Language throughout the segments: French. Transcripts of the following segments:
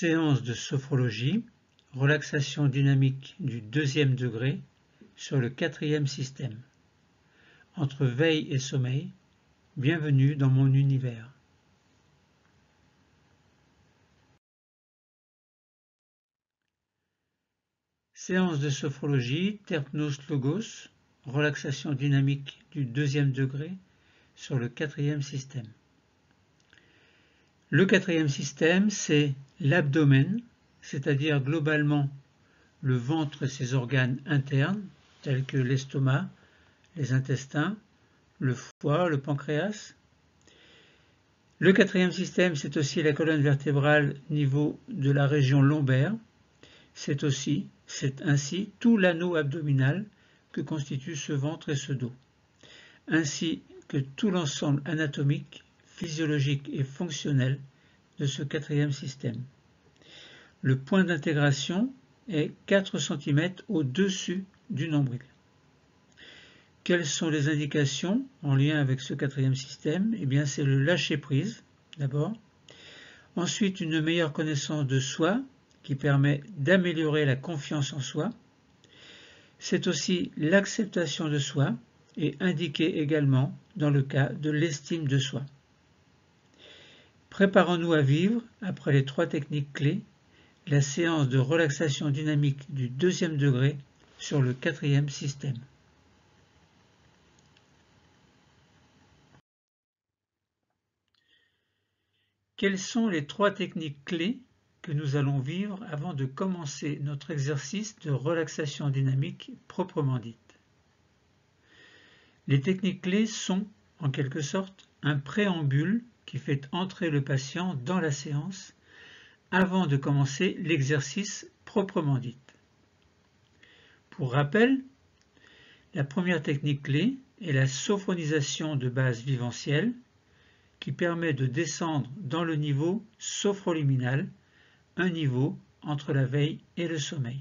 Séance de sophrologie, relaxation dynamique du 2e degré sur le 4e système. Entre veille et sommeil, bienvenue dans mon univers. Séance de sophrologie, Terpnos Logos, relaxation dynamique du 2e degré sur le 4e système. Le 4e système, c'est l'abdomen, c'est-à-dire globalement le ventre et ses organes internes, tels que l'estomac, les intestins, le foie, le pancréas. Le 4e système, c'est aussi la colonne vertébrale au niveau de la région lombaire. C'est ainsi tout l'anneau abdominal que constitue ce ventre et ce dos, ainsi que tout l'ensemble anatomique, physiologique et fonctionnel de ce 4e système. Le point d'intégration est 4 cm au-dessus du nombril. Quelles sont les indications en lien avec ce 4e système? Eh bien, c'est le lâcher-prise, d'abord. Ensuite, une meilleure connaissance de soi, qui permet d'améliorer la confiance en soi. C'est aussi l'acceptation de soi et indiqué également dans le cas de l'estime de soi. Préparons-nous à vivre, après les 3 techniques clés, la séance de relaxation dynamique du 2e degré sur le 4e système. Quelles sont les 3 techniques clés que nous allons vivre avant de commencer notre exercice de relaxation dynamique proprement dite? Les techniques clés sont, en quelque sorte, un préambule qui fait entrer le patient dans la séance avant de commencer l'exercice proprement dit. Pour rappel, la première technique clé est la sophronisation de base vivencielle qui permet de descendre dans le niveau sophroliminal, un niveau entre la veille et le sommeil.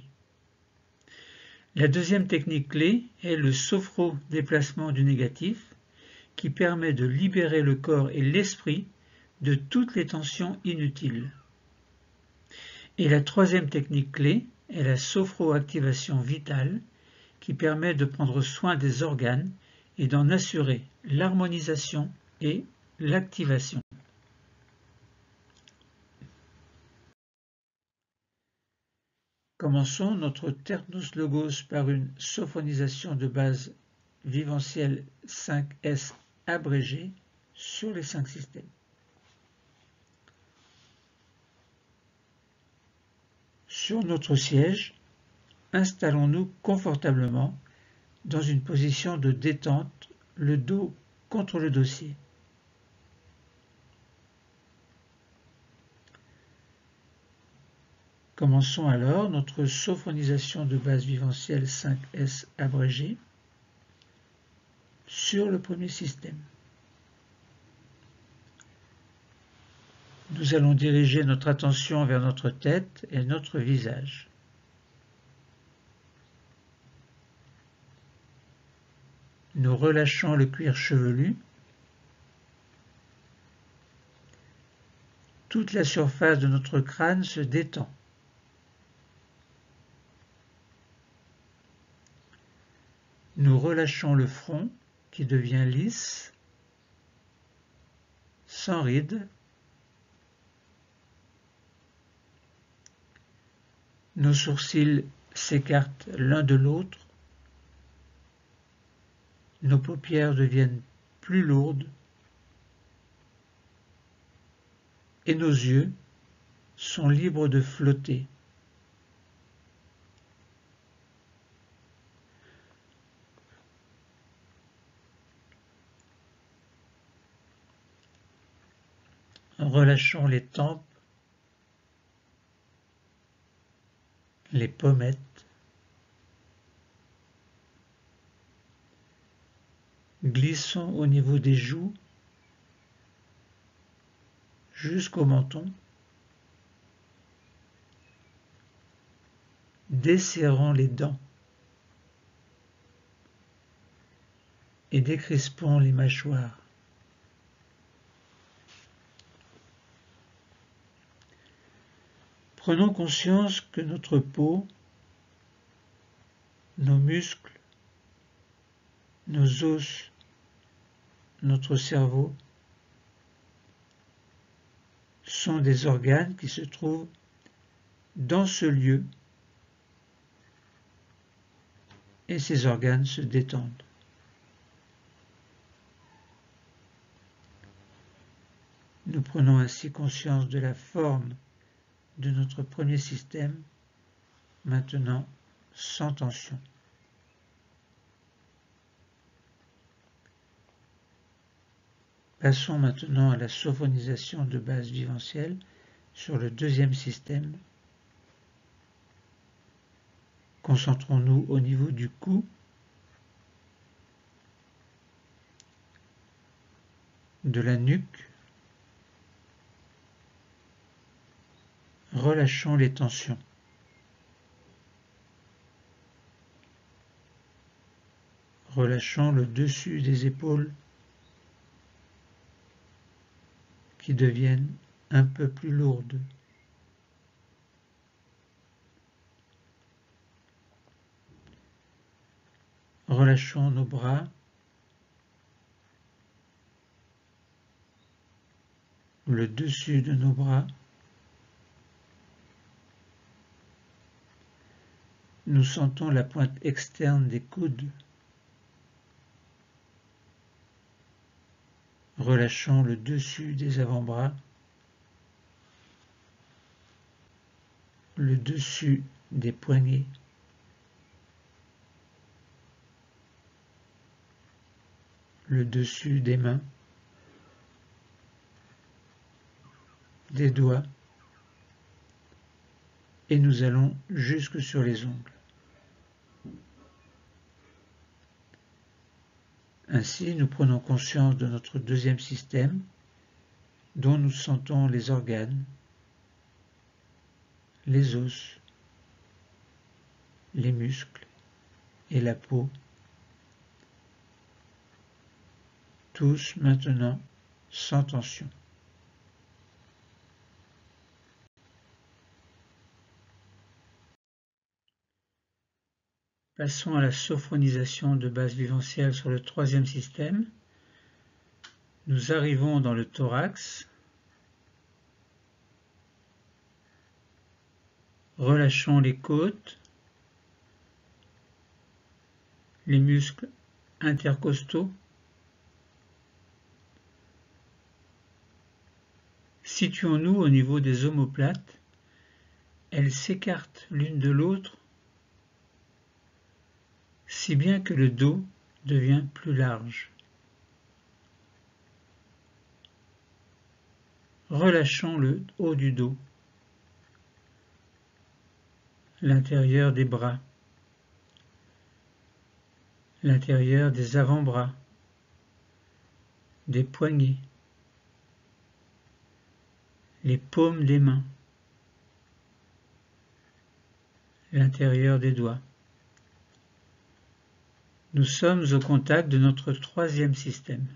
La deuxième technique clé est le sophro-déplacement du négatif qui permet de libérer le corps et l'esprit de toutes les tensions inutiles. Et la troisième technique clé est la sophro-activation vitale qui permet de prendre soin des organes et d'en assurer l'harmonisation et l'activation. Commençons notre Terpnos Logos par une sophronisation de base vivencielle 5S abrégée sur les 5 systèmes. Sur notre siège, installons-nous confortablement dans une position de détente, le dos contre le dossier. Commençons alors notre sophronisation de base vivencielle 5S abrégée sur le premier système. Nous allons diriger notre attention vers notre tête et notre visage. Nous relâchons le cuir chevelu. Toute la surface de notre crâne se détend. Nous relâchons le front qui devient lisse, sans rides. Nos sourcils s'écartent l'un de l'autre. Nos paupières deviennent plus lourdes. Et nos yeux sont libres de flotter. Relâchons les tempes, les pommettes, glissons au niveau des joues jusqu'au menton, desserrons les dents et décrispons les mâchoires. Prenons conscience que notre peau, nos muscles, nos os, notre cerveau sont des organes qui se trouvent dans ce lieu et ces organes se détendent. Nous prenons ainsi conscience de la forme de notre premier système, maintenant sans tension. Passons maintenant à la sophonisation de base viventielle sur le deuxième système. Concentrons-nous au niveau du cou, de la nuque. Relâchons les tensions. Relâchons le dessus des épaules qui deviennent un peu plus lourdes. Relâchons nos bras, le dessus de nos bras. Nous sentons la pointe externe des coudes. Relâchons le dessus des avant-bras, le dessus des poignets, le dessus des mains, des doigts, et nous allons jusque sur les ongles. Ainsi, nous prenons conscience de notre deuxième système, dont nous sentons les organes, les os, les muscles et la peau, tous maintenant sans tension. Passons à la sophonisation de base viventielle sur le troisième système. Nous arrivons dans le thorax. Relâchons les côtes, les muscles intercostaux. Situons-nous au niveau des omoplates. Elles s'écartent l'une de l'autre, si bien que le dos devient plus large. Relâchons le haut du dos, l'intérieur des bras, l'intérieur des avant-bras, des poignets, les paumes des mains, l'intérieur des doigts. Nous sommes au contact de notre troisième système.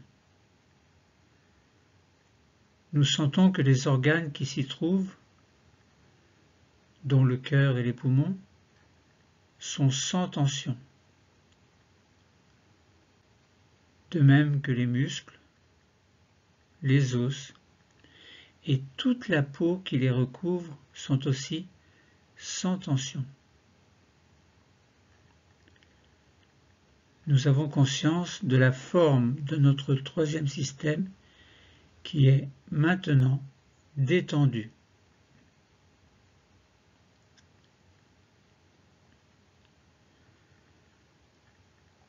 Nous sentons que les organes qui s'y trouvent, dont le cœur et les poumons, sont sans tension, de même que les muscles, les os et toute la peau qui les recouvre sont aussi sans tension. Nous avons conscience de la forme de notre troisième système qui est maintenant détendu.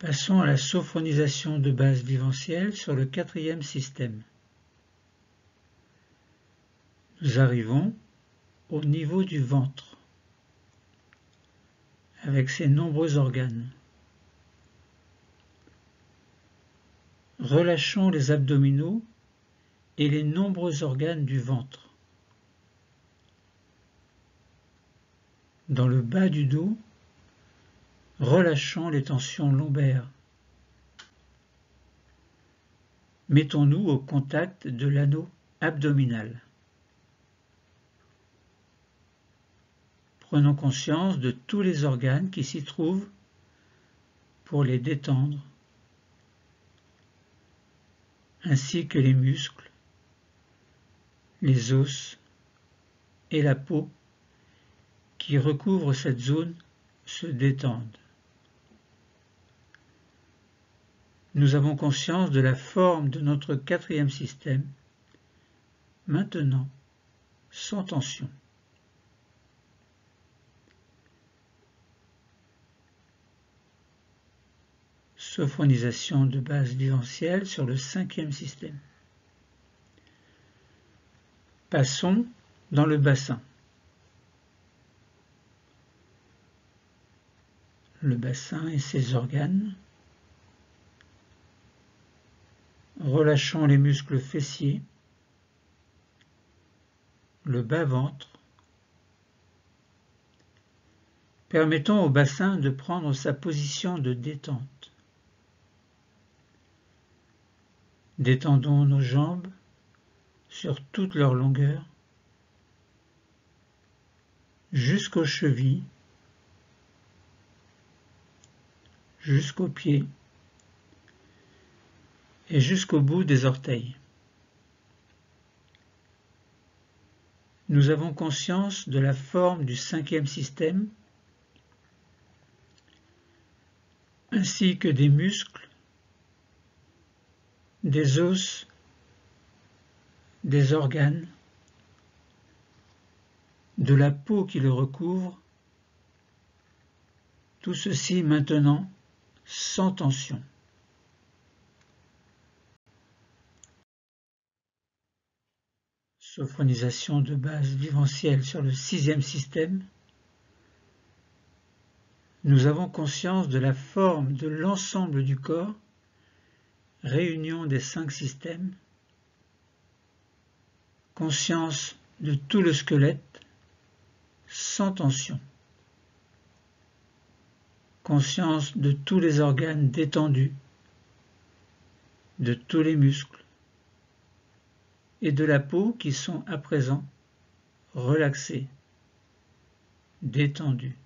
Passons à la sophonisation de base viventielle sur le quatrième système. Nous arrivons au niveau du ventre, avec ses nombreux organes. Relâchons les abdominaux et les nombreux organes du ventre. Dans le bas du dos, relâchons les tensions lombaires. Mettons-nous au contact de l'anneau abdominal. prenons conscience de tous les organes qui s'y trouvent pour les détendre, ainsi que les muscles, les os et la peau qui recouvrent cette zone se détendent. Nous avons conscience de la forme de notre quatrième système, maintenant sans tension. Sophronisation de base viventielle sur le cinquième système. Passons dans le bassin. Le bassin et ses organes. Relâchons les muscles fessiers, le bas-ventre. Permettons au bassin de prendre sa position de détente. Détendons nos jambes sur toute leur longueur, jusqu'aux chevilles, jusqu'aux pieds et jusqu'au bout des orteils. Nous avons conscience de la forme du cinquième système, ainsi que des muscles, des os, des organes, de la peau qui le recouvre, tout ceci maintenant sans tension. Sophronisation de base viventielle sur le sixième système. Nous avons conscience de la forme de l'ensemble du corps, réunion des 5 systèmes, conscience de tout le squelette, sans tension, conscience de tous les organes détendus, de tous les muscles et de la peau qui sont à présent relaxés, détendus.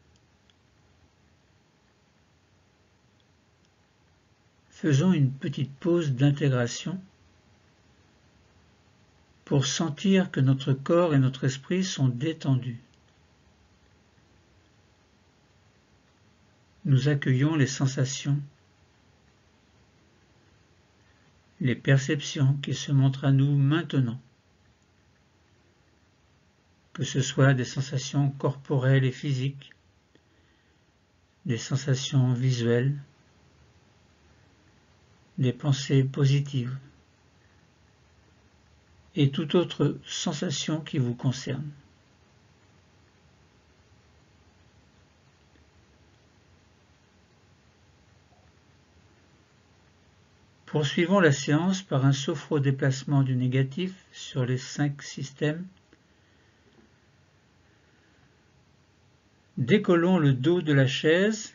Faisons une petite pause d'intégration pour sentir que notre corps et notre esprit sont détendus. Nous accueillons les sensations, les perceptions qui se montrent à nous maintenant, que ce soit des sensations corporelles et physiques, des sensations visuelles, des pensées positives et toute autre sensation qui vous concerne. Poursuivons la séance par un sophro-déplacement du négatif sur les 5 systèmes. Décollons le dos de la chaise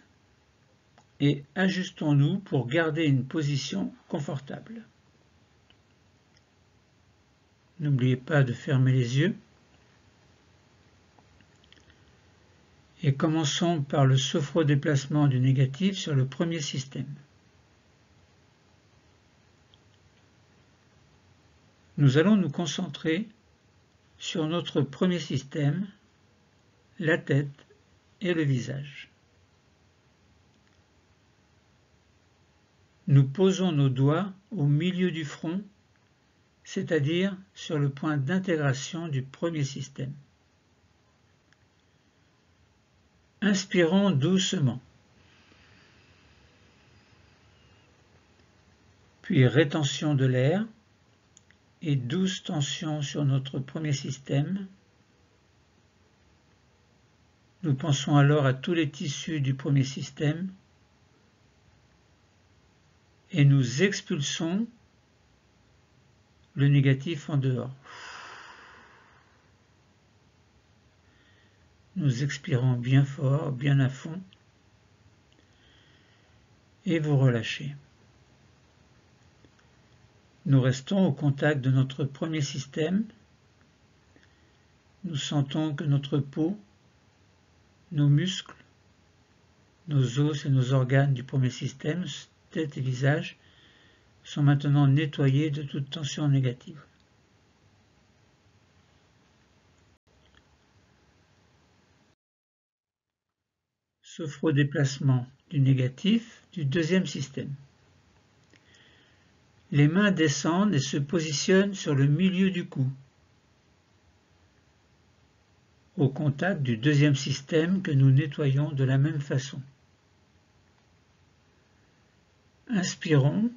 et ajustons-nous pour garder une position confortable. N'oubliez pas de fermer les yeux. Et commençons par le sophro-déplacement du négatif sur le premier système. Nous allons nous concentrer sur notre premier système, la tête et le visage. Nous posons nos doigts au milieu du front, c'est-à-dire sur le point d'intégration du premier système. Inspirons doucement, puis rétention de l'air et douce tension sur notre premier système. Nous pensons alors à tous les tissus du premier système et nous expulsons le négatif en dehors. Nous expirons bien fort, bien à fond, et vous relâchez. Nous restons au contact de notre premier système. Nous sentons que notre peau nos muscles, nos os et nos organes du premier système, tête et visage, sont maintenant nettoyés de toute tension négative. Sophodéplacement du négatif du deuxième système. Les mains descendent et se positionnent sur le milieu du cou, au contact du deuxième système que nous nettoyons de la même façon. Inspirons,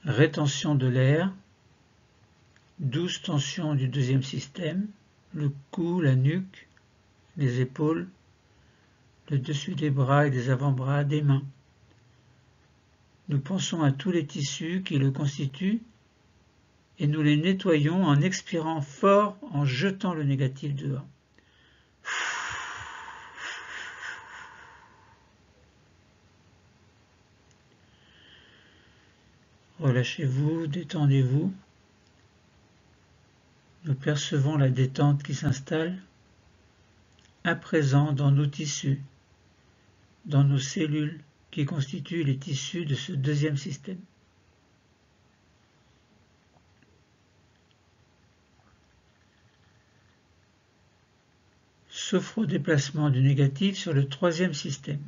rétention de l'air, douce tension du deuxième système, le cou, la nuque, les épaules, le dessus des bras et des avant-bras, des mains. Nous pensons à tous les tissus qui le constituent et nous les nettoyons en expirant fort, en jetant le négatif dehors. Relâchez-vous, détendez-vous. Nous percevons la détente qui s'installe à présent dans nos tissus, dans nos cellules qui constituent les tissus de ce deuxième système. Sophodéplacement du négatif sur le troisième système.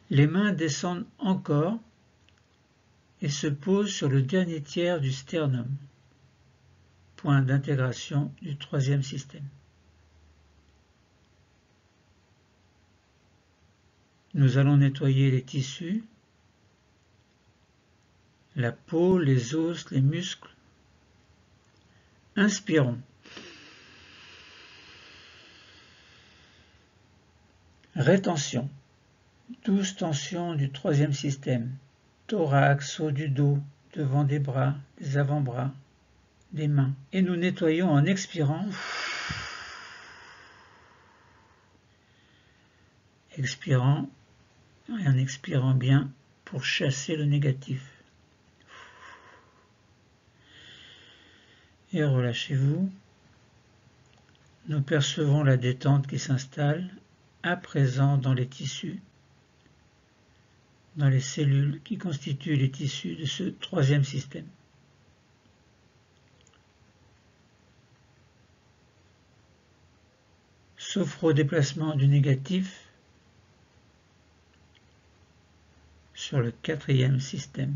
Les mains descendent encore et se posent sur le dernier tiers du sternum, point d'intégration du troisième système. Nous allons nettoyer les tissus, la peau, les os, les muscles. Inspirons. Rétention. Douce tension du troisième système. Thorax, haut du dos, devant des bras, des avant-bras, des mains. Et nous nettoyons en expirant. Expirant et en expirant bien pour chasser le négatif. Et relâchez-vous. Nous percevons la détente qui s'installe à présent dans les tissus, dans les cellules qui constituent les tissus de ce troisième système. Sophodéplacement du négatif sur le quatrième système.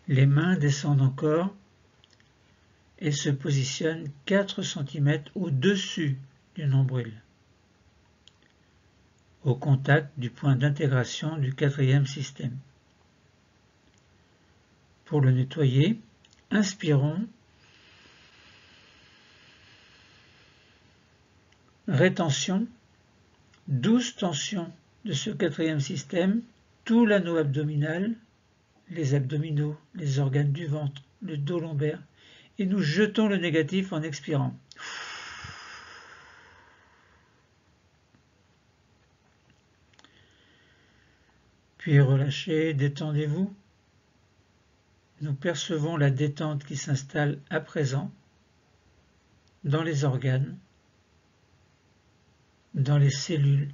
Les mains descendent encore et se positionnent 4 cm au-dessus du nombril, au contact du point d'intégration du quatrième système. Pour le nettoyer, inspirons, rétention, douce tension de ce quatrième système, tout l'anneau abdominal, les abdominaux, les organes du ventre, le dos lombaire, et nous jetons le négatif en expirant. Puis relâchez, détendez-vous. Nous percevons la détente qui s'installe à présent dans les organes, dans les cellules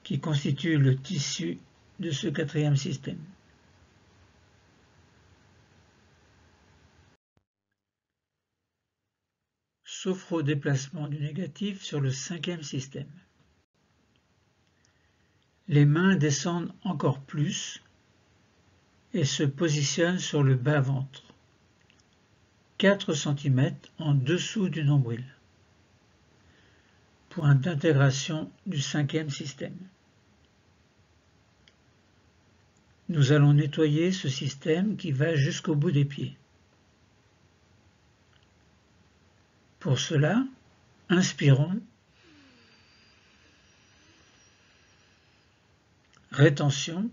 qui constituent le tissu de ce quatrième système. Sophodéplacement du négatif sur le cinquième système. Les mains descendent encore plus et se positionnent sur le bas-ventre, 4 cm en dessous du nombril, point d'intégration du cinquième système. Nous allons nettoyer ce système qui va jusqu'au bout des pieds. Pour cela, inspirons, rétention,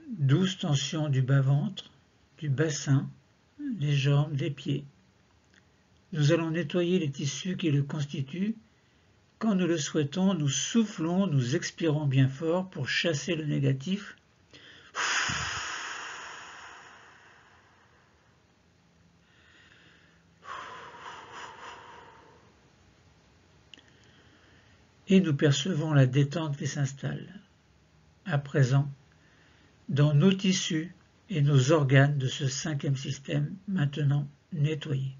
douce tension du bas-ventre, du bassin, des jambes, des pieds. Nous allons nettoyer les tissus qui le constituent. Quand nous le souhaitons, nous soufflons, nous expirons bien fort pour chasser le négatif. et nous percevons la détente qui s'installe, à présent, dans nos tissus et nos organes de ce cinquième système maintenant nettoyé.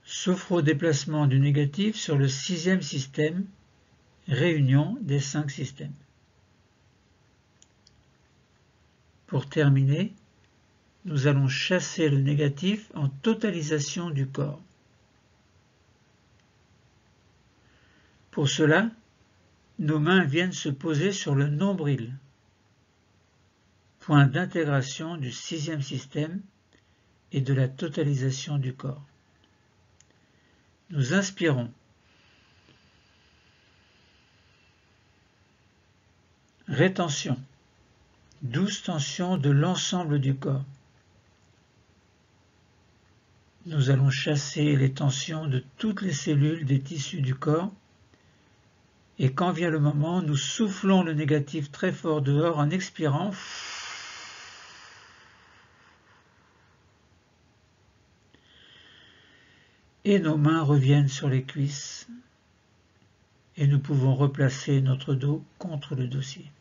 Sophro-déplacement du négatif sur le sixième système, réunion des 5 systèmes. Pour terminer, nous allons chasser le négatif en totalisation du corps. Pour cela, nos mains viennent se poser sur le nombril, point d'intégration du sixième système et de la totalisation du corps. Nous inspirons. Rétention. Douce tension de l'ensemble du corps. Nous allons chasser les tensions de toutes les cellules des tissus du corps et quand vient le moment, nous soufflons le négatif très fort dehors en expirant. Et nos mains reviennent sur les cuisses et nous pouvons replacer notre dos contre le dossier.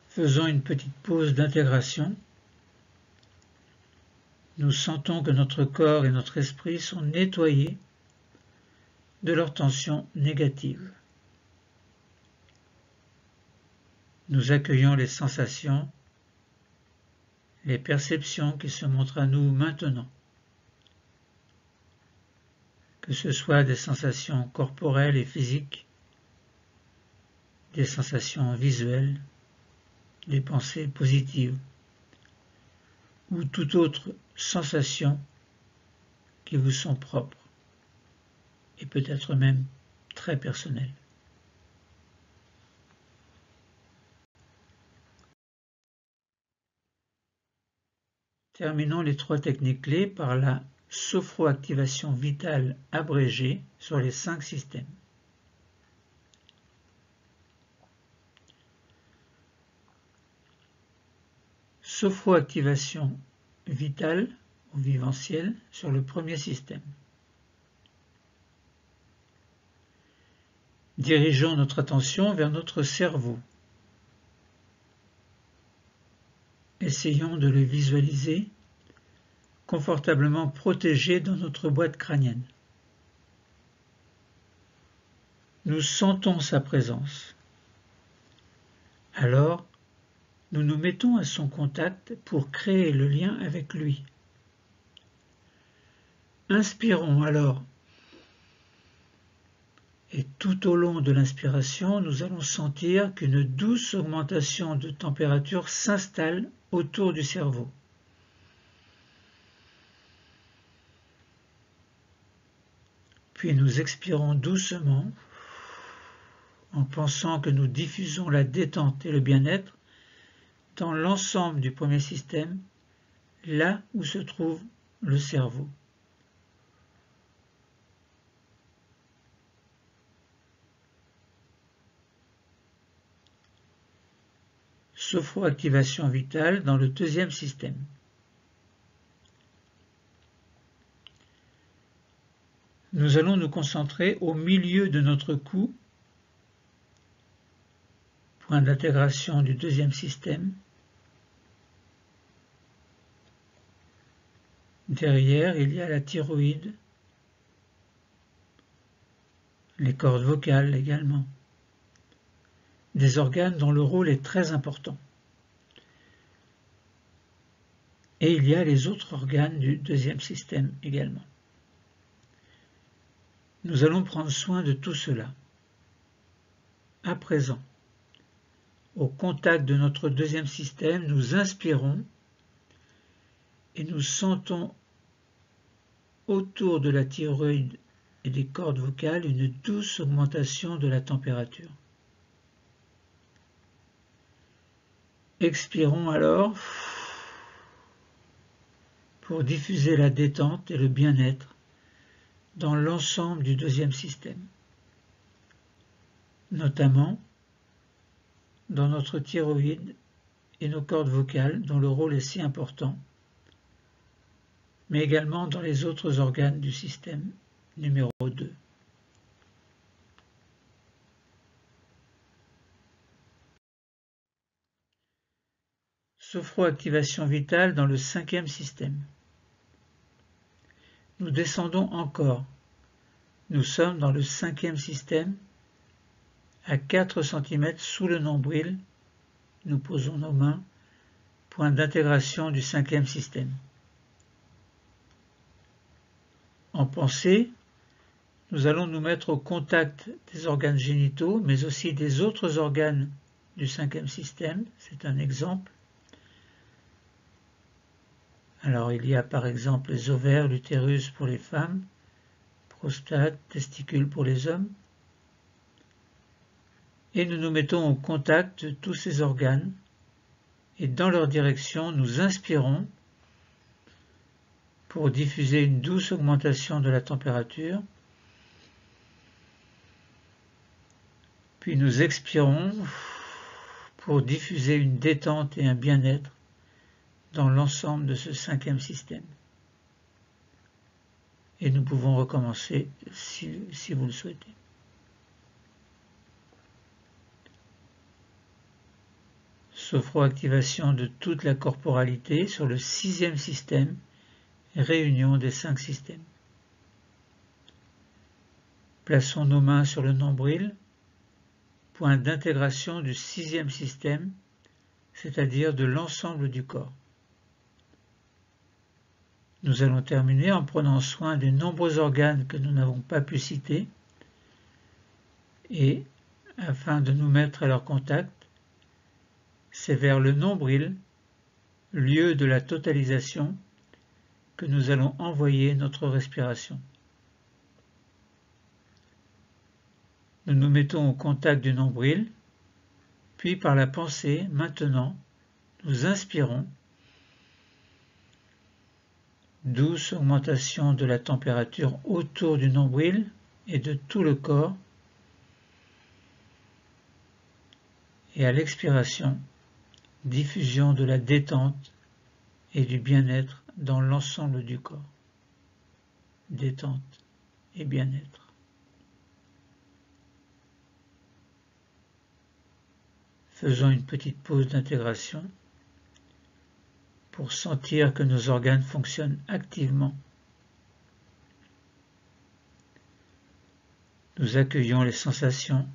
Faisons une petite pause d'intégration. Nous sentons que notre corps et notre esprit sont nettoyés de leurs tensions négatives. Nous accueillons les sensations, les perceptions qui se montrent à nous maintenant. Que ce soit des sensations corporelles et physiques, des sensations visuelles, des pensées positives, ou toute autre sensation qui vous sont propres et peut-être même très personnelles. Terminons les 3 techniques clés par la sophroactivation vitale abrégée sur les 5 systèmes. Sophroactivation vitale ou vivencielle sur le premier système. Dirigeons notre attention vers notre cerveau. Essayons de le visualiser confortablement protégé dans notre boîte crânienne. Nous sentons sa présence. Alors, nous nous mettons à son contact pour créer le lien avec lui. Inspirons alors. Et tout au long de l'inspiration, nous allons sentir qu'une douce augmentation de température s'installe autour du cerveau. Puis nous expirons doucement en pensant que nous diffusons la détente et le bien-être dans l'ensemble du premier système, là où se trouve le cerveau. Sophroactivation vitale dans le deuxième système. Nous allons nous concentrer au milieu de notre cou, point d'intégration du deuxième système. Derrière, il y a la thyroïde, les cordes vocales également, des organes dont le rôle est très important. Et il y a les autres organes du deuxième système également. Nous allons prendre soin de tout cela. À présent, au contact de notre deuxième système, nous inspirons et nous sentons autour de la thyroïde et des cordes vocales une douce augmentation de la température. Expirons alors pour diffuser la détente et le bien-être dans l'ensemble du deuxième système, notamment dans notre thyroïde et nos cordes vocales dont le rôle est si important, mais également dans les autres organes du système numéro 2. Sophroactivation vitale dans le 5e système. Nous descendons encore. Nous sommes dans le 5e système, à 4 cm sous le nombril. Nous posons nos mains, point d'intégration du 5e système. En pensée, nous allons nous mettre au contact des organes génitaux, mais aussi des autres organes du 5e système. C'est un exemple. Alors il y a par exemple les ovaires, l'utérus pour les femmes, prostate, testicules pour les hommes. Et nous nous mettons au contact de tous ces organes et dans leur direction nous inspirons pour diffuser une douce augmentation de la température. Puis nous expirons pour diffuser une détente et un bien-être dans l'ensemble de ce 5e système. Et nous pouvons recommencer si vous le souhaitez. Sophroactivation de toute la corporalité sur le 6e système, réunion des 5 systèmes. Plaçons nos mains sur le nombril, point d'intégration du 6e système, c'est-à-dire de l'ensemble du corps. Nous allons terminer en prenant soin des nombreux organes que nous n'avons pas pu citer et, afin de nous mettre à leur contact, c'est vers le nombril, lieu de la totalisation, que nous allons envoyer notre respiration. Nous nous mettons au contact du nombril, puis par la pensée, maintenant, nous inspirons. Douce augmentation de la température autour du nombril et de tout le corps. Et à l'expiration, diffusion de la détente et du bien-être dans l'ensemble du corps. Détente et bien-être. Faisons une petite pause d'intégration pour sentir que nos organes fonctionnent activement. Nous accueillons les sensations,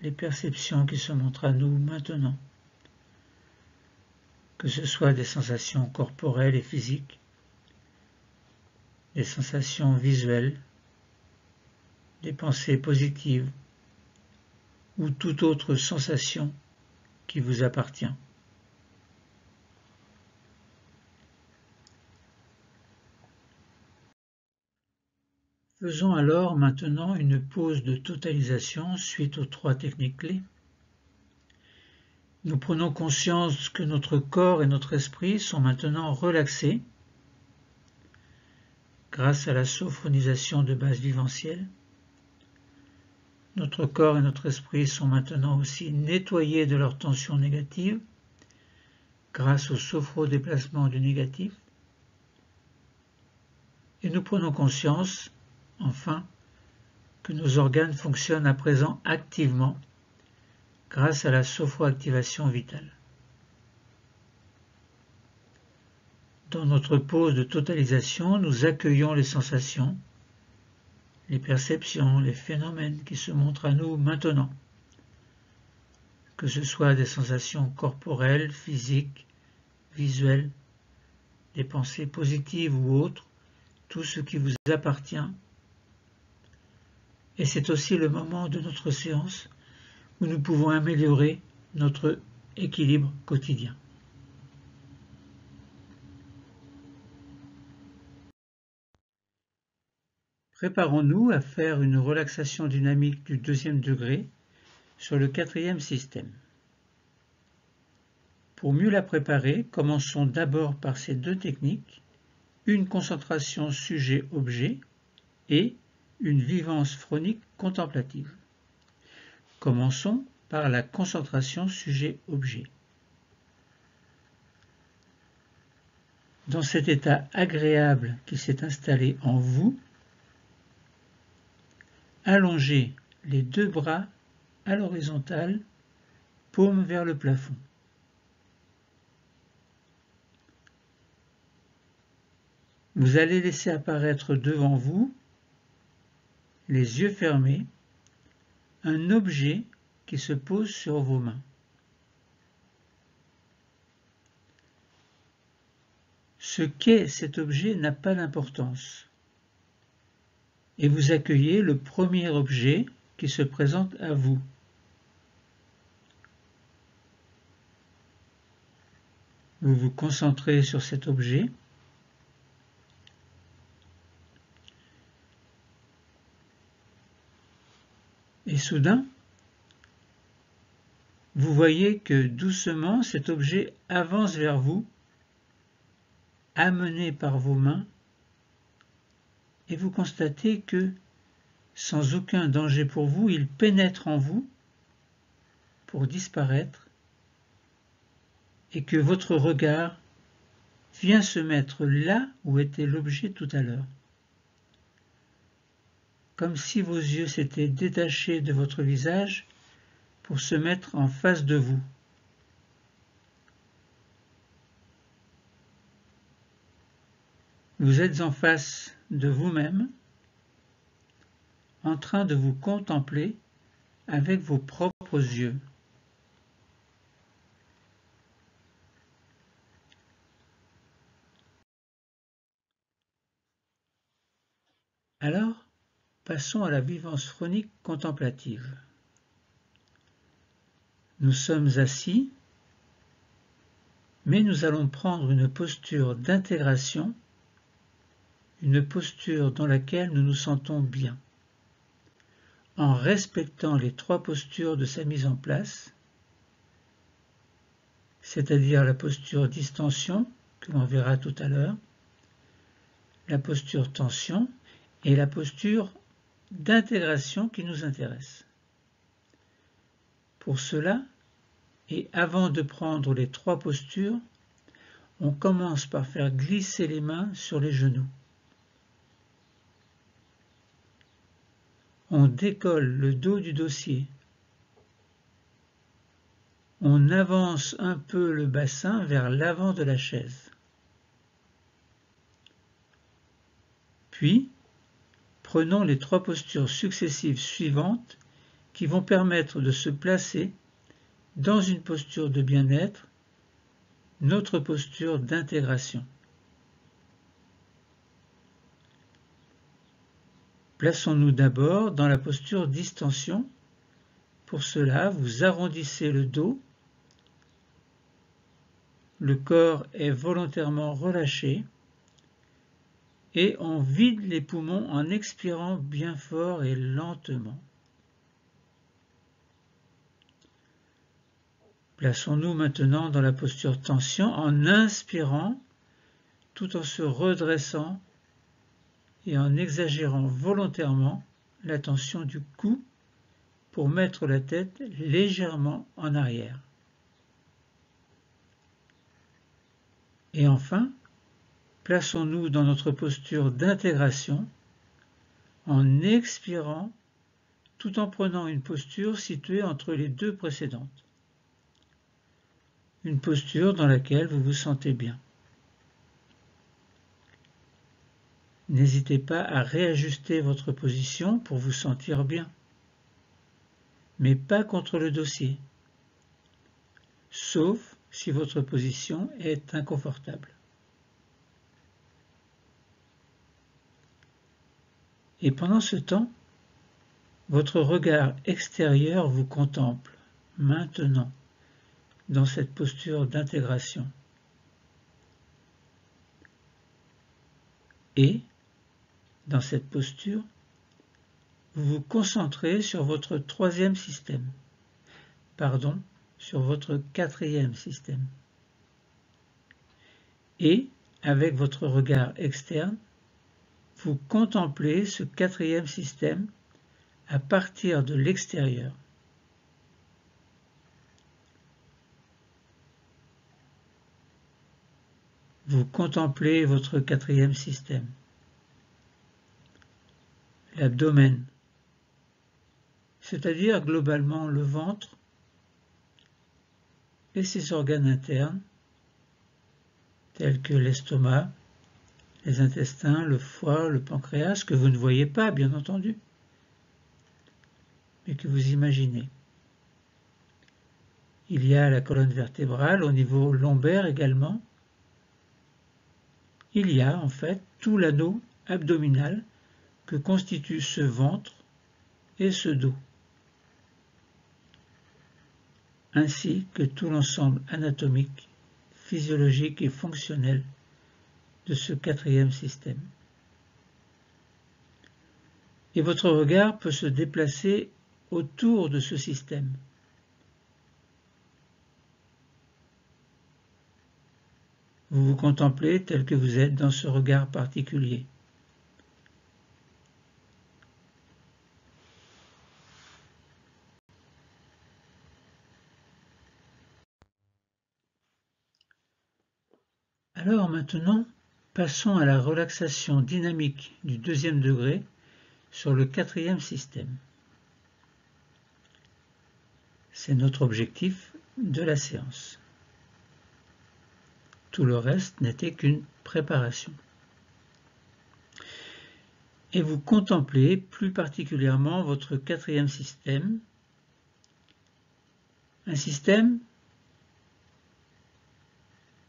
les perceptions qui se montrent à nous maintenant, que ce soit des sensations corporelles et physiques, des sensations visuelles, des pensées positives ou toute autre sensation qui vous appartient. Faisons alors maintenant une pause de totalisation suite aux 3 techniques clés. Nous prenons conscience que notre corps et notre esprit sont maintenant relaxés grâce à la sophronisation de base viventielle. Notre corps et notre esprit sont maintenant aussi nettoyés de leurs tensions négatives grâce au sophrodéplacement du négatif. Et nous prenons conscience, enfin, que nos organes fonctionnent à présent activement grâce à la sophroactivation vitale. Dans notre pause de totalisation, nous accueillons les sensations, les perceptions, les phénomènes qui se montrent à nous maintenant, que ce soit des sensations corporelles, physiques, visuelles, des pensées positives ou autres, tout ce qui vous appartient. Et c'est aussi le moment de notre séance où nous pouvons améliorer notre équilibre quotidien. Préparons-nous à faire une relaxation dynamique du 2e degré sur le 4e système. Pour mieux la préparer, commençons d'abord par ces 2 techniques, une concentration sujet-objet et une vivance phronique contemplative. Commençons par la concentration sujet-objet. dans cet état agréable qui s'est installé en vous, allongez les deux bras à l'horizontale, paume vers le plafond. Vous allez laisser apparaître devant vous, les yeux fermés, un objet qui se pose sur vos mains. Ce qu'est cet objet n'a pas d'importance. Et vous accueillez le premier objet qui se présente à vous. Vous vous concentrez sur cet objet. Et soudain, vous voyez que doucement cet objet avance vers vous, amené par vos mains, et vous constatez que, sans aucun danger pour vous, il pénètre en vous pour disparaître, et que votre regard vient se mettre là où était l'objet tout à l'heure. Comme si vos yeux s'étaient détachés de votre visage pour se mettre en face de vous. Vous êtes en face de vous-même, en train de vous contempler avec vos propres yeux. Alors, passons à la vivance chronique contemplative. Nous sommes assis, mais nous allons prendre une posture d'intégration, une posture dans laquelle nous nous sentons bien, en respectant les trois postures de sa mise en place, c'est-à-dire la posture distension, que l'on verra tout à l'heure, la posture tension et la posture d'intégration qui nous intéresse. Pour cela, et avant de prendre les trois postures, on commence par faire glisser les mains sur les genoux. On décolle le dos du dossier. On avance un peu le bassin vers l'avant de la chaise. Puis, prenons les trois postures successives suivantes qui vont permettre de se placer dans une posture de bien-être, notre posture d'intégration. Plaçons-nous d'abord dans la posture distension. Pour cela, vous arrondissez le dos, le corps est volontairement relâché et on vide les poumons en expirant bien fort et lentement. Plaçons-nous maintenant dans la posture tension en inspirant tout en se redressant et en exagérant volontairement la tension du cou pour mettre la tête légèrement en arrière. Et enfin, plaçons-nous dans notre posture d'intégration en expirant tout en prenant une posture située entre les deux précédentes. Une posture dans laquelle vous vous sentez bien. N'hésitez pas à réajuster votre position pour vous sentir bien, mais pas contre le dossier, sauf si votre position est inconfortable. Et pendant ce temps, votre regard extérieur vous contemple maintenant dans cette posture d'intégration. Et, dans cette posture, vous vous concentrez sur votre sur votre quatrième système. Et, avec votre regard externe, vous contemplez ce quatrième système à partir de l'extérieur. vous contemplez votre quatrième système, l'abdomen, c'est-à-dire globalement le ventre et ses organes internes, tels que l'estomac, les intestins, le foie, le pancréas, que vous ne voyez pas, bien entendu, mais que vous imaginez. Il y a la colonne vertébrale au niveau lombaire également. Il y a en fait tout l'anneau abdominal que constitue ce ventre et ce dos, ainsi que tout l'ensemble anatomique, physiologique et fonctionnel de ce quatrième système. Et votre regard peut se déplacer autour de ce système. Vous vous contemplez tel que vous êtes dans ce regard particulier. Alors maintenant, passons à la relaxation dynamique du deuxième degré sur le quatrième système. C'est notre objectif de la séance. Tout le reste n'était qu'une préparation. Et vous contemplez plus particulièrement votre quatrième système, un système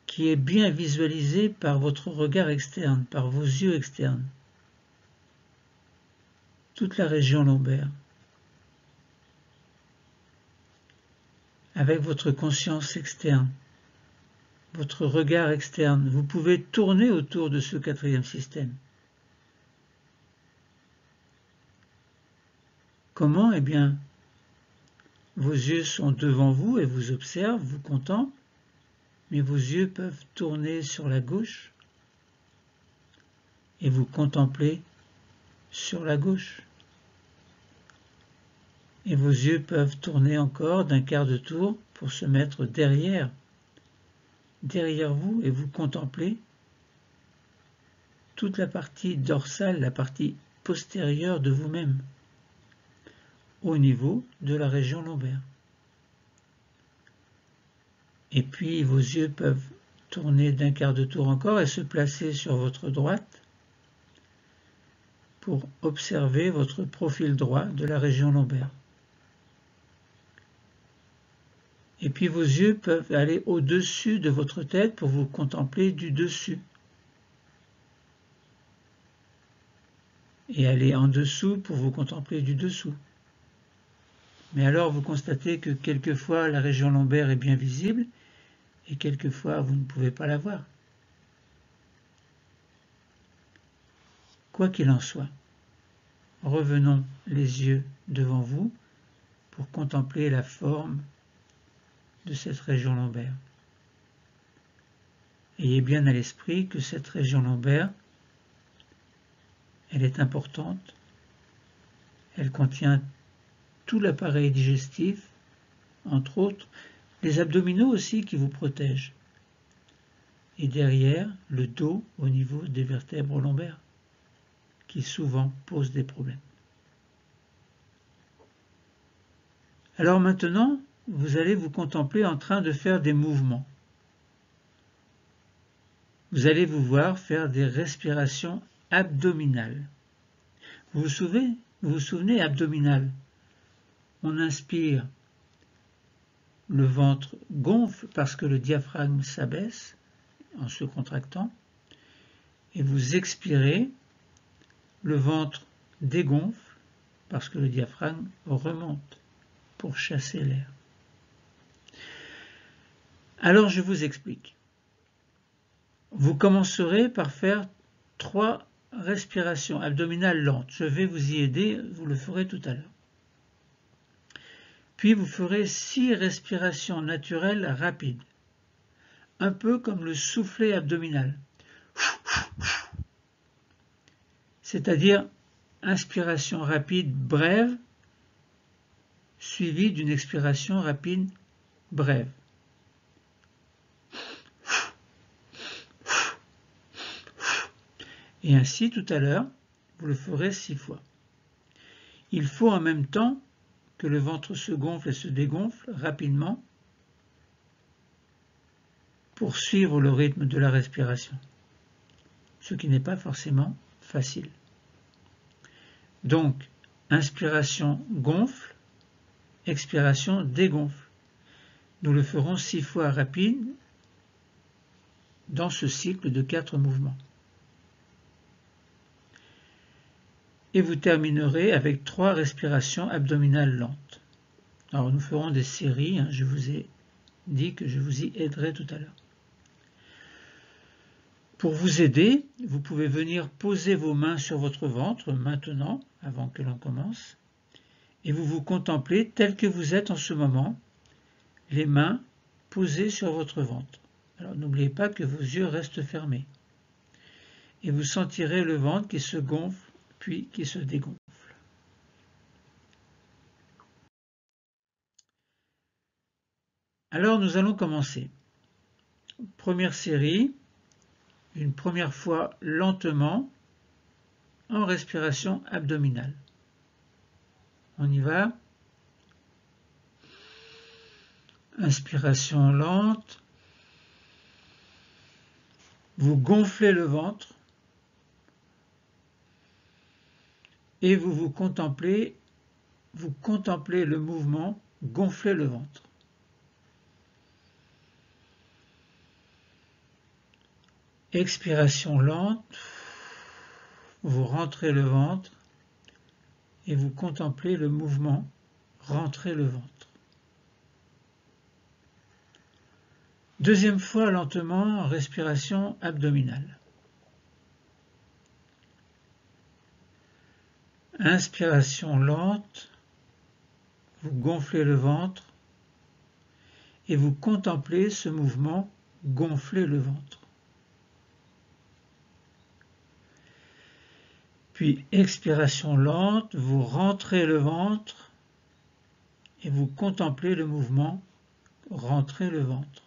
qui est bien visualisé par votre regard externe, par vos yeux externes. Toute la région lombaire. Avec votre conscience externe, votre regard externe, vous pouvez tourner autour de ce quatrième système. Comment? Eh bien, vos yeux sont devant vous et vous observent, vous contemplent, mais vos yeux peuvent tourner sur la gauche et vous contemplez sur la gauche. Et vos yeux peuvent tourner encore d'un quart de tour pour se mettre derrière vous et vous contemplez toute la partie dorsale, la partie postérieure de vous-même, au niveau de la région lombaire. Et puis vos yeux peuvent tourner d'un quart de tour encore et se placer sur votre droite pour observer votre profil droit de la région lombaire. Et puis vos yeux peuvent aller au-dessus de votre tête pour vous contempler du dessus. Et aller en dessous pour vous contempler du dessous. Mais alors vous constatez que quelquefois la région lombaire est bien visible et quelquefois vous ne pouvez pas la voir. Quoi qu'il en soit, revenons les yeux devant vous pour contempler la forme de cette région lombaire. Ayez bien à l'esprit que cette région lombaire, elle est importante, elle contient tout l'appareil digestif, entre autres, les abdominaux aussi qui vous protègent, et derrière, le dos au niveau des vertèbres lombaires, qui souvent posent des problèmes. Alors maintenant, vous allez vous contempler en train de faire des mouvements. Vous allez vous voir faire des respirations abdominales. Vous vous souvenez abdominales? On inspire, le ventre gonfle parce que le diaphragme s'abaisse en se contractant, et vous expirez, le ventre dégonfle parce que le diaphragme remonte pour chasser l'air. Alors je vous explique. Vous commencerez par faire 3 respirations abdominales lentes. Je vais vous y aider, vous le ferez tout à l'heure. Puis vous ferez 6 respirations naturelles rapides, un peu comme le soufflet abdominal. C'est-à-dire inspiration rapide brève, suivie d'une expiration rapide brève. Et ainsi, tout à l'heure, vous le ferez 6 fois. Il faut en même temps que le ventre se gonfle et se dégonfle rapidement pour suivre le rythme de la respiration, ce qui n'est pas forcément facile. Donc, inspiration gonfle, expiration dégonfle. Nous le ferons 6 fois rapide dans ce cycle de 4 mouvements. Et vous terminerez avec 3 respirations abdominales lentes. Alors nous ferons des séries, je vous ai dit que je vous y aiderai tout à l'heure. Pour vous aider, vous pouvez venir poser vos mains sur votre ventre maintenant, avant que l'on commence, et vous vous contemplez tel que vous êtes en ce moment, les mains posées sur votre ventre. Alors n'oubliez pas que vos yeux restent fermés. Et vous sentirez le ventre qui se gonfle puis qui se dégonfle. Alors nous allons commencer. Première série, une première fois lentement en respiration abdominale. On y va. Inspiration lente. Vous gonflez le ventre et vous contemplez le mouvement gonfler le ventre. Expiration lente, vous rentrez le ventre et vous contemplez le mouvement rentrer le ventre. Deuxième fois lentement, respiration abdominale. Inspiration lente, vous gonflez le ventre et vous contemplez ce mouvement gonfler le ventre. Puis expiration lente, vous rentrez le ventre et vous contemplez le mouvement rentrer le ventre.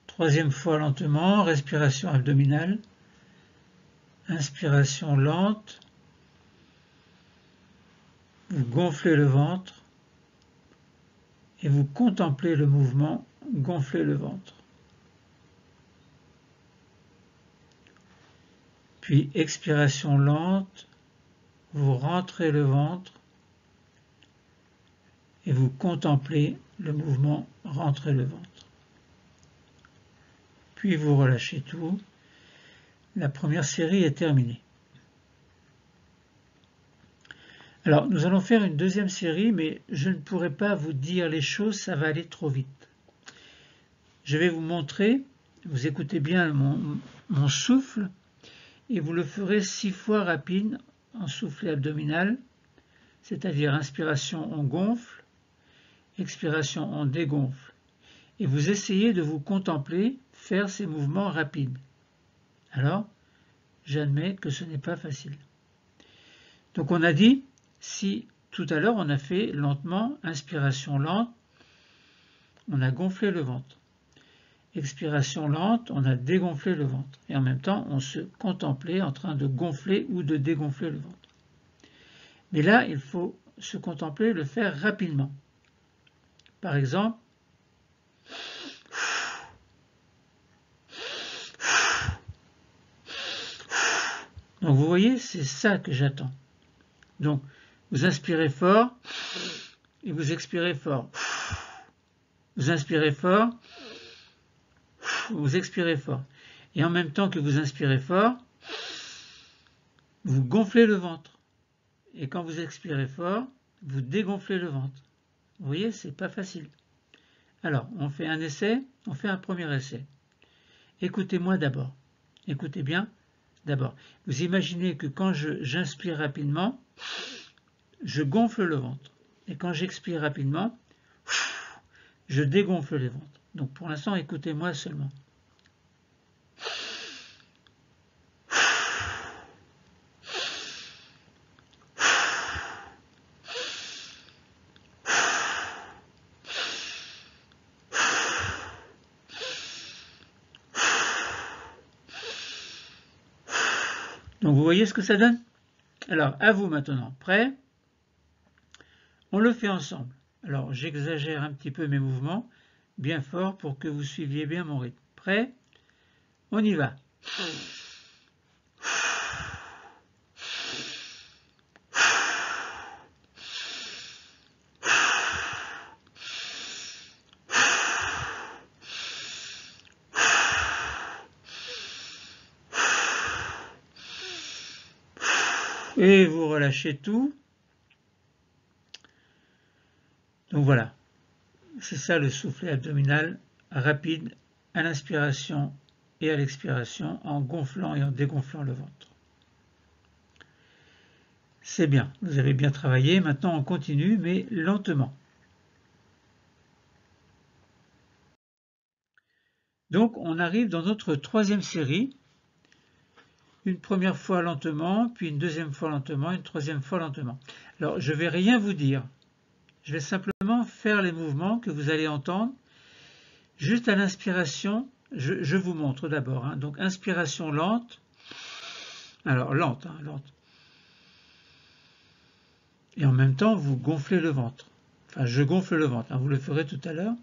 Troisième fois lentement, respiration abdominale. Inspiration lente, vous gonflez le ventre et vous contemplez le mouvement gonfler le ventre. Puis expiration lente, vous rentrez le ventre et vous contemplez le mouvement rentrer le ventre. Puis vous relâchez tout. La première série est terminée. Alors, nous allons faire une deuxième série, mais je ne pourrai pas vous dire les choses, ça va aller trop vite. Je vais vous montrer, vous écoutez bien mon souffle, et vous le ferez 6 fois rapide en soufflet abdominal, c'est-à-dire inspiration on gonfle, expiration on dégonfle. Et vous essayez de vous contempler faire ces mouvements rapides. Alors, j'admets que ce n'est pas facile. Donc on a dit, si tout à l'heure on a fait lentement, inspiration lente, on a gonflé le ventre. Expiration lente, on a dégonflé le ventre. Et en même temps, on se contemplait en train de gonfler ou de dégonfler le ventre. Mais là, il faut se contempler, le faire rapidement. Par exemple, donc vous voyez, c'est ça que j'attends. Donc, vous inspirez fort et vous expirez fort. Vous inspirez fort, vous expirez fort. Et en même temps que vous inspirez fort, vous gonflez le ventre. Et quand vous expirez fort, vous dégonflez le ventre. Vous voyez, c'est pas facile. Alors, on fait un essai, on fait un premier essai. Écoutez-moi d'abord. Écoutez bien d'abord. Vous imaginez que quand j'inspire rapidement, je gonfle le ventre. Et quand j'expire rapidement, je dégonfle le ventre. Donc pour l'instant, écoutez-moi seulement. Donc vous voyez ce que ça donne? Alors à vous maintenant, prêt? On le fait ensemble. Alors j'exagère un petit peu mes mouvements, bien fort pour que vous suiviez bien mon rythme. Prêt? On y va. Et vous relâchez tout. Donc voilà, c'est ça le soufflet abdominal rapide à l'inspiration et à l'expiration en gonflant et en dégonflant le ventre. C'est bien, vous avez bien travaillé. Maintenant on continue mais lentement. Donc on arrive dans notre troisième série. Une première fois lentement, puis une deuxième fois lentement, une troisième fois lentement. Alors je ne vais rien vous dire. Je vais simplement faire les mouvements que vous allez entendre. Juste à l'inspiration, je vous montre d'abord. Hein. Donc inspiration lente. Alors lente, hein, lente. Et en même temps, vous gonflez le ventre. Enfin, je gonfle le ventre. Hein, vous le ferez tout à l'heure.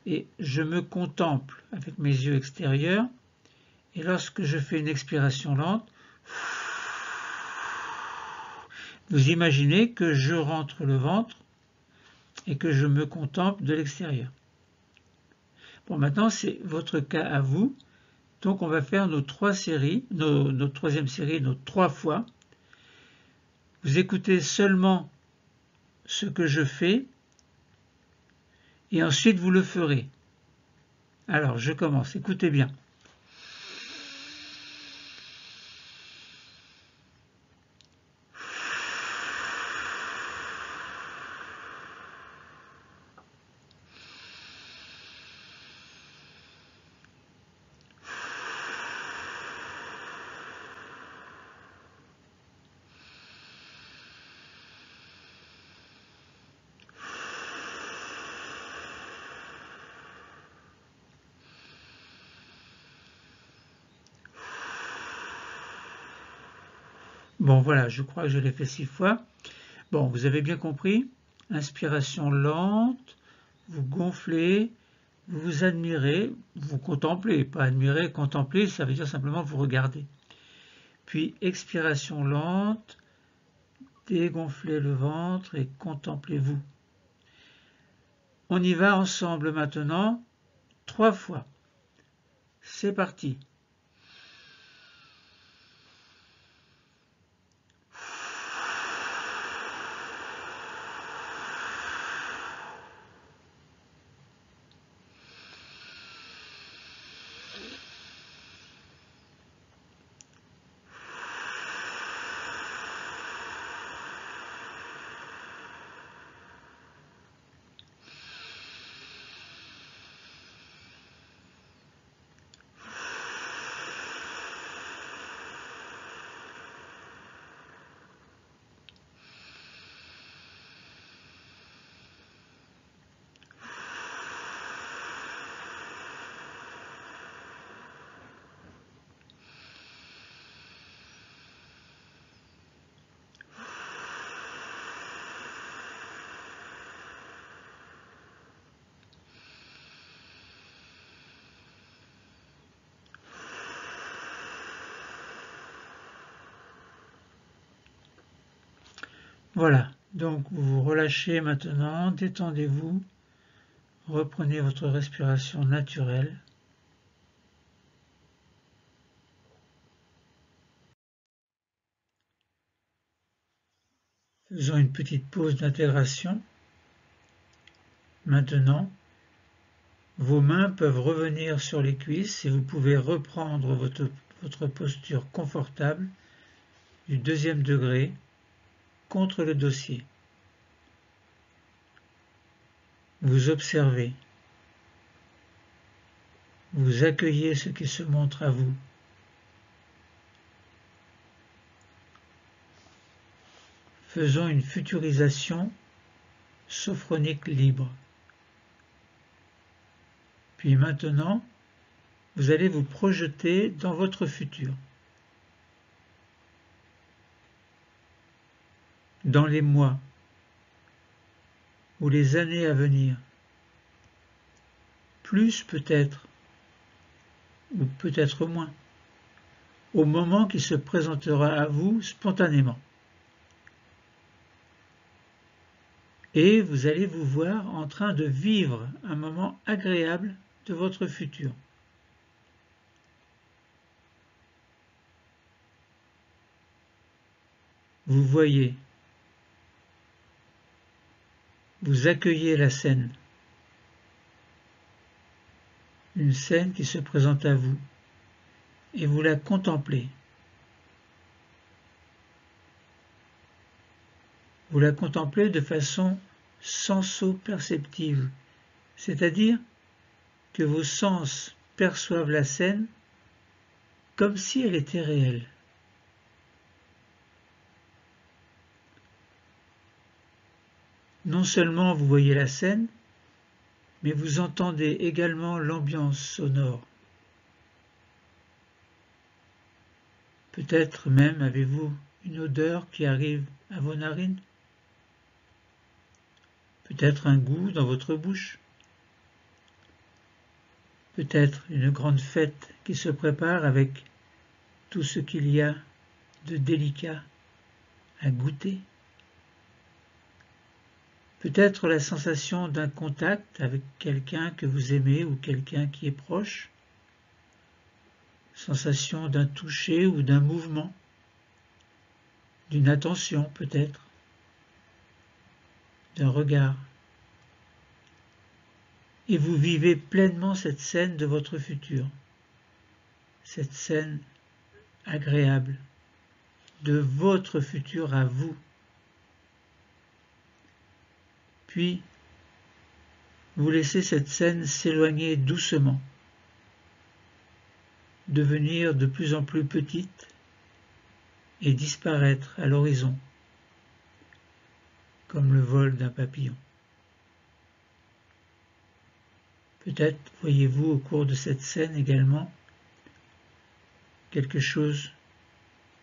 Et je me contemple avec mes yeux extérieurs. Et lorsque je fais une expiration lente, vous imaginez que je rentre le ventre et que je me contemple de l'extérieur. Bon, maintenant, c'est votre cas à vous. Donc, on va faire nos trois séries, notre troisième série, nos 3 fois. Vous écoutez seulement ce que je fais et ensuite vous le ferez. Alors, je commence. Écoutez bien. Bon, voilà, je crois que je l'ai fait 6 fois. Bon, vous avez bien compris. Inspiration lente, vous gonflez, vous vous admirez, vous contemplez, pas admirer, contempler, ça veut dire simplement vous regarder. Puis expiration lente, dégonflez le ventre et contemplez-vous. On y va ensemble maintenant, 3 fois. C'est parti. Voilà, donc vous vous relâchez maintenant, détendez-vous, reprenez votre respiration naturelle. Faisons une petite pause d'intégration. Maintenant, vos mains peuvent revenir sur les cuisses et vous pouvez reprendre votre posture confortable du 2e degré contre le dossier. Vous observez. Vous accueillez ce qui se montre à vous. Faisons une futurisation sophronique libre. Puis maintenant, vous allez vous projeter dans votre futur. dans les mois ou les années à venir, plus peut-être, ou peut-être moins, au moment qui se présentera à vous spontanément. Et vous allez vous voir en train de vivre un moment agréable de votre futur. Vous voyez, vous accueillez la scène, une scène qui se présente à vous, et vous la contemplez. Vous la contemplez de façon senso-perceptive, c'est-à-dire que vos sens perçoivent la scène comme si elle était réelle. Non seulement vous voyez la scène, mais vous entendez également l'ambiance sonore. Peut-être même avez-vous une odeur qui arrive à vos narines, peut-être un goût dans votre bouche, peut-être une grande fête qui se prépare avec tout ce qu'il y a de délicat à goûter. Peut-être la sensation d'un contact avec quelqu'un que vous aimez ou quelqu'un qui est proche, sensation d'un toucher ou d'un mouvement, d'une attention peut-être, d'un regard. Et vous vivez pleinement cette scène de votre futur, cette scène agréable de votre futur à vous. Puis, vous laissez cette scène s'éloigner doucement, devenir de plus en plus petite et disparaître à l'horizon, comme le vol d'un papillon. Peut-être voyez-vous au cours de cette scène également quelque chose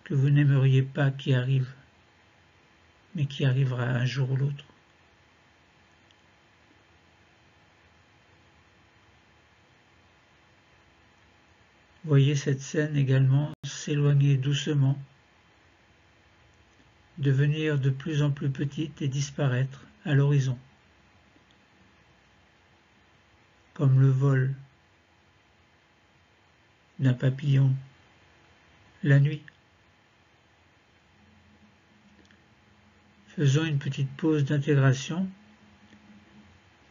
que vous n'aimeriez pas qui arrive, mais qui arrivera un jour ou l'autre. Voyez cette scène également s'éloigner doucement, devenir de plus en plus petite et disparaître à l'horizon, comme le vol d'un papillon la nuit. Faisons une petite pause d'intégration.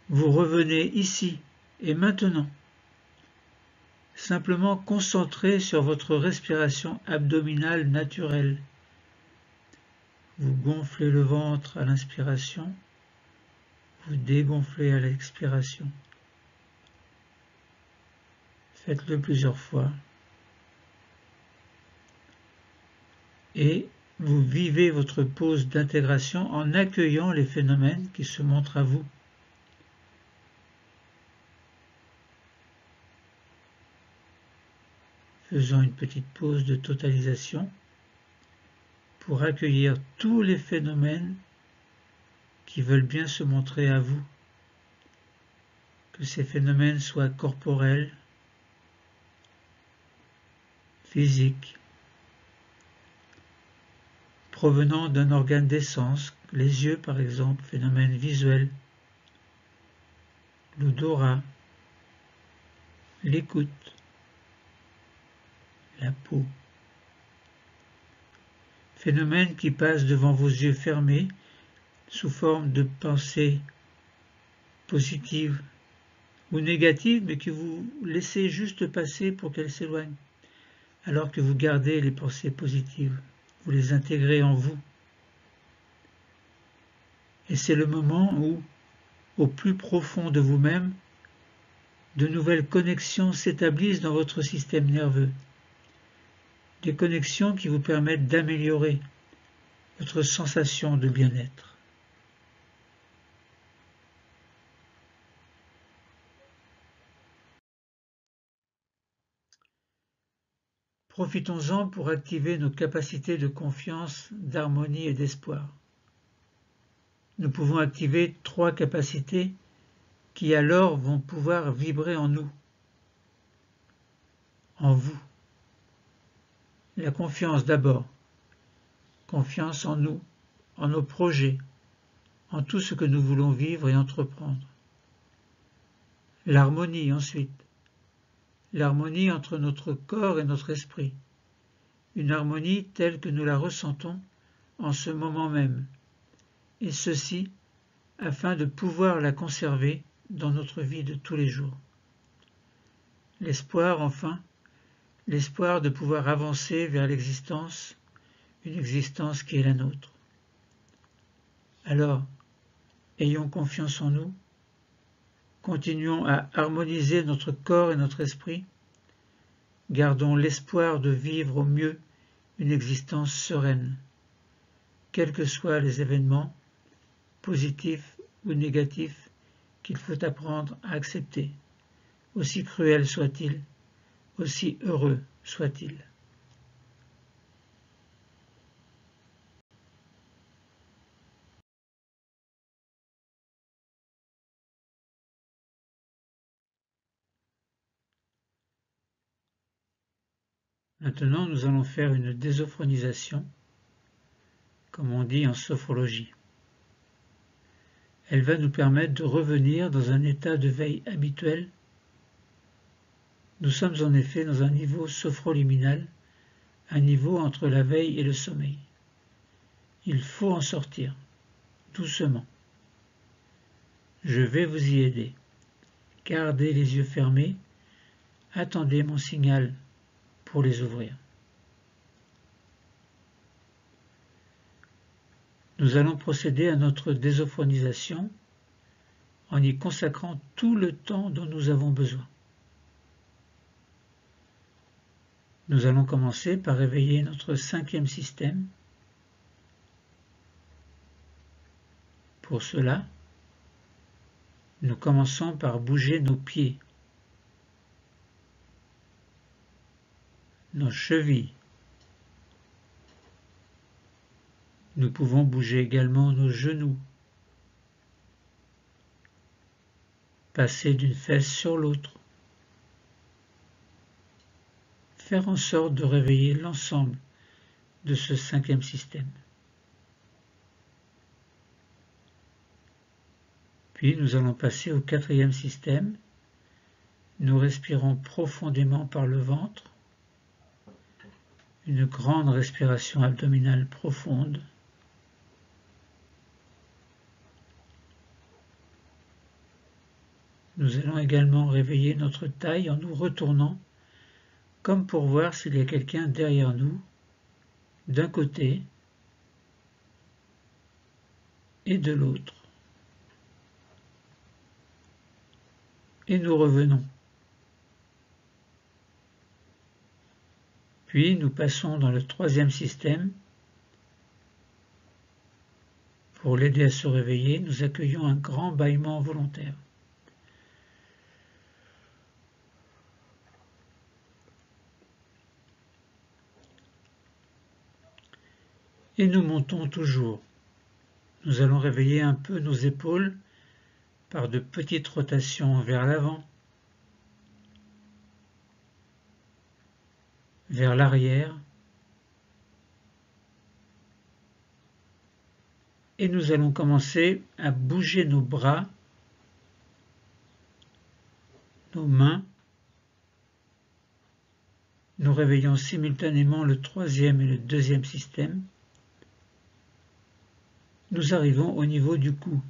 Vous revenez ici et maintenant, simplement concentré sur votre respiration abdominale naturelle. Vous gonflez le ventre à l'inspiration, vous dégonflez à l'expiration. Faites-le plusieurs fois. Et vous vivez votre pause d'intégration en accueillant les phénomènes qui se montrent à vous. Faisons une petite pause de totalisation pour accueillir tous les phénomènes qui veulent bien se montrer à vous. Que ces phénomènes soient corporels, physiques, provenant d'un organe des sens, les yeux par exemple, phénomène visuel, l'odorat, l'écoute, la peau. Phénomènes qui passent devant vos yeux fermés sous forme de pensées positives ou négatives, mais que vous laissez juste passer pour qu'elles s'éloignent, alors que vous gardez les pensées positives, vous les intégrez en vous. Et c'est le moment où, au plus profond de vous-même, de nouvelles connexions s'établissent dans votre système nerveux. Des connexions qui vous permettent d'améliorer votre sensation de bien-être. Profitons-en pour activer nos capacités de confiance, d'harmonie et d'espoir. nous pouvons activer 3 capacités qui alors vont pouvoir vibrer en nous, en vous. La confiance d'abord, confiance en nous, en nos projets, en tout ce que nous voulons vivre et entreprendre. L'harmonie ensuite, l'harmonie entre notre corps et notre esprit, une harmonie telle que nous la ressentons en ce moment même, et ceci afin de pouvoir la conserver dans notre vie de tous les jours. L'espoir enfin, l'espoir de pouvoir avancer vers l'existence, une existence qui est la nôtre. Alors, ayons confiance en nous, continuons à harmoniser notre corps et notre esprit, gardons l'espoir de vivre au mieux une existence sereine, quels que soient les événements, positifs ou négatifs, qu'il faut apprendre à accepter, aussi cruels soient-ils, aussi heureux soient-ils. Maintenant, nous allons faire une désophronisation, comme on dit en sophrologie. Elle va nous permettre de revenir dans un état de veille habituel. Nous sommes en effet dans un niveau sophroliminal, un niveau entre la veille et le sommeil. Il faut en sortir, doucement. Je vais vous y aider. Gardez les yeux fermés, attendez mon signal pour les ouvrir. Nous allons procéder à notre désophronisation en y consacrant tout le temps dont nous avons besoin. Nous allons commencer par réveiller notre 5e système. Pour cela, nous commençons par bouger nos pieds, nos chevilles. Nous pouvons bouger également nos genoux, passer d'une fesse sur l'autre, faire en sorte de réveiller l'ensemble de ce 5e système. Puis nous allons passer au 4e système. Nous respirons profondément par le ventre, une grande respiration abdominale profonde. Nous allons également réveiller notre taille en nous retournant, comme pour voir s'il y a quelqu'un derrière nous, d'un côté et de l'autre. Et nous revenons. Puis nous passons dans le 3e système. Pour l'aider à se réveiller, nous accueillons un grand bâillement volontaire. Et nous montons toujours. Nous allons réveiller un peu nos épaules par de petites rotations vers l'avant, vers l'arrière, et nous allons commencer à bouger nos bras, nos mains. Nous réveillons simultanément le 3e et le 2e système. Nous arrivons au niveau du cou.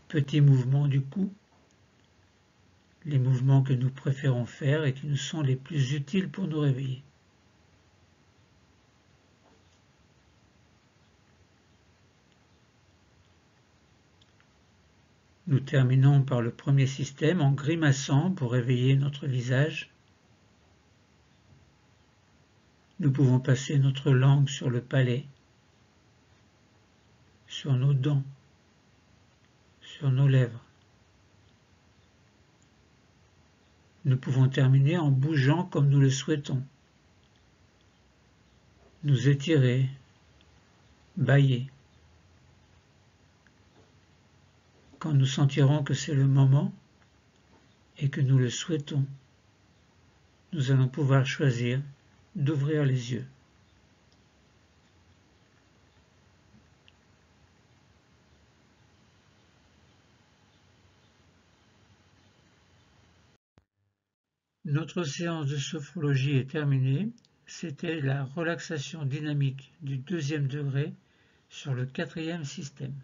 Petit mouvement du cou, les mouvements que nous préférons faire et qui nous sont les plus utiles pour nous réveiller. Nous terminons par le 1er système en grimaçant pour réveiller notre visage. Nous pouvons passer notre langue sur le palais, sur nos dents, sur nos lèvres. Nous pouvons terminer en bougeant comme nous le souhaitons. Nous étirer, bâiller. Quand nous sentirons que c'est le moment et que nous le souhaitons, nous allons pouvoir choisir d'ouvrir les yeux. Notre séance de sophrologie est terminée. C'était la relaxation dynamique du 2e degré sur le 4e système.